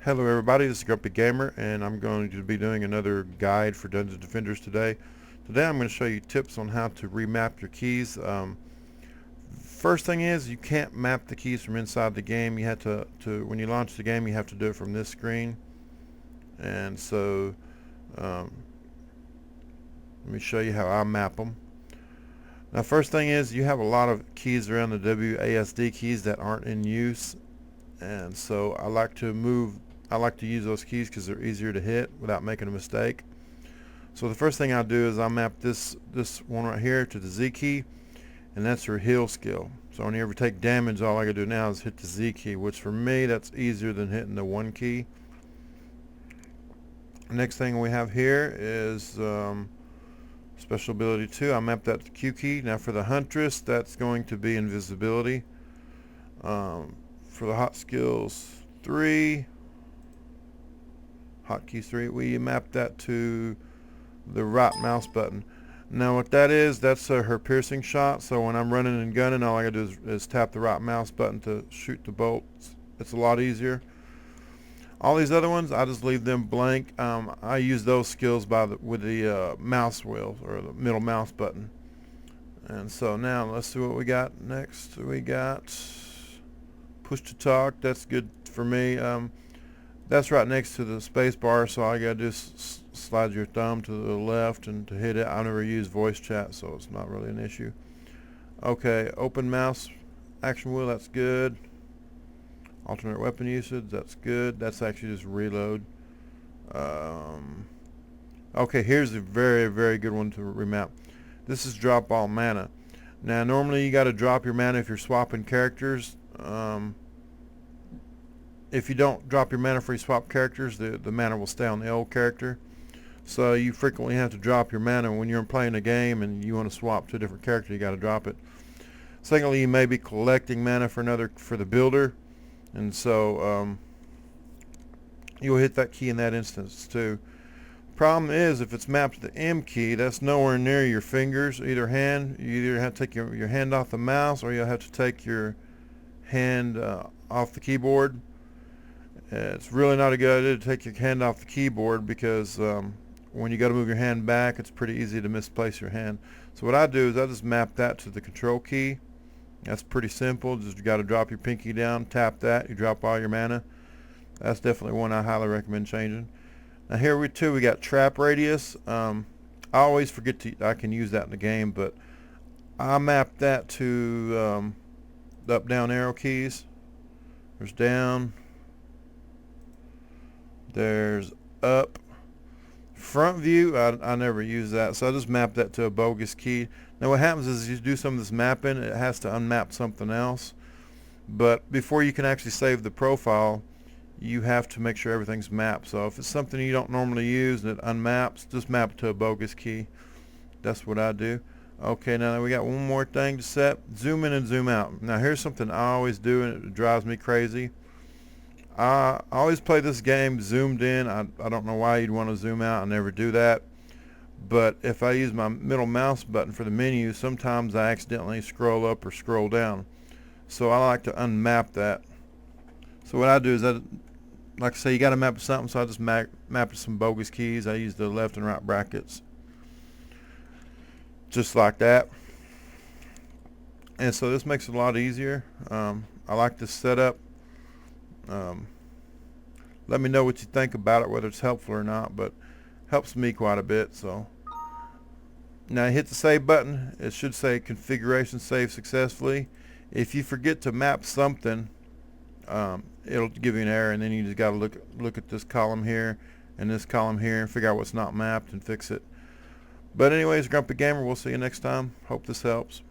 Hello everybody, this is Grumpy Gamer and I'm going to be doing another guide for Dungeon Defenders today. Today I'm going to show you tips on how to remap your keys. First thing is, you can't map the keys from inside the game. You have to when you launch the game, you have to do it from this screen. And so let me show you how I map them. Now first thing is, you have a lot of keys around the WASD keys that aren't in use, and so I like to use those keys because they're easier to hit without making a mistake. So the first thing I do is I map this one right here to the Z key, and that's her heal skill. So when you ever take damage, all I gotta do now is hit the Z key, which for me that's easier than hitting the 1 key. Next thing we have here is special ability 2. I mapped that to Q key. Now for the huntress, that's going to be invisibility. For the hot skills 3, hotkey 3, we map that to the right mouse button. Now what that is, that's her piercing shot. So when I'm running and gunning, all I gotta do is tap the right mouse button to shoot the bolts. It's a lot easier. All these other ones, I just leave them blank. I use those skills with the mouse wheel or the middle mouse button. And so now let's see what we got next. We got push to talk. That's good for me. That's right next to the space bar, so all you gotta do is slide your thumb to the left and to hit it. I never use voice chat, so it's not really an issue. Okay, open mouse action wheel, that's good. Alternate weapon usage, that's good. That's actually just reload. Okay, here's a very, very good one to remap. This is drop all mana. Now normally you got to drop your mana if you're swapping characters. If you don't drop your mana for you swap characters, the mana will stay on the old character. So you frequently have to drop your mana when you're playing a game and you want to swap to a different character. You got to drop it. Secondly, you may be collecting mana for the builder, and so you'll hit that key in that instance too. Problem is, if it's mapped to the M key, that's nowhere near your fingers. You either have to take your hand off the mouse, or you'll have to take your hand off the keyboard. It's really not a good idea to take your hand off the keyboard because when you got to move your hand back, it's pretty easy to misplace your hand. So what I do is I just map that to the control key. That's pretty simple. Just you got to drop your pinky down, tap that, you drop all your mana. That's definitely one I highly recommend changing. Now here we got trap radius. I always forget I can use that in the game, but I map that to the up down arrow keys. There's down, there's up. Front view, I never use that, so I just map that to a bogus key. Now what happens is you do some of this mapping, it has to unmap something else. But before you can actually save the profile, you have to make sure everything's mapped. So if it's something you don't normally use and it unmaps, just map it to a bogus key. That's what I do. Okay, now we got one more thing to set. Zoom in and zoom out. Now here's something I always do and it drives me crazy. I always play this game zoomed in. I don't know why you'd want to zoom out. I never do that. But if I use my middle mouse button for the menu, sometimes I accidentally scroll up or scroll down. So I like to unmap that. So what I do is, like I say, you got to map something, so I just map to some bogus keys. I use the left and right brackets. Just like that. And so this makes it a lot easier. I like this setup. Let me know what you think about it, whether it's helpful or not, but helps me quite a bit. So now hit the save button. It should say configuration saved successfully. If you forget to map something, it'll give you an error, and then you just got to look at this column here and this column here and figure out what's not mapped and fix it. But anyways, Grumpy Gamer, we'll see you next time. Hope this helps.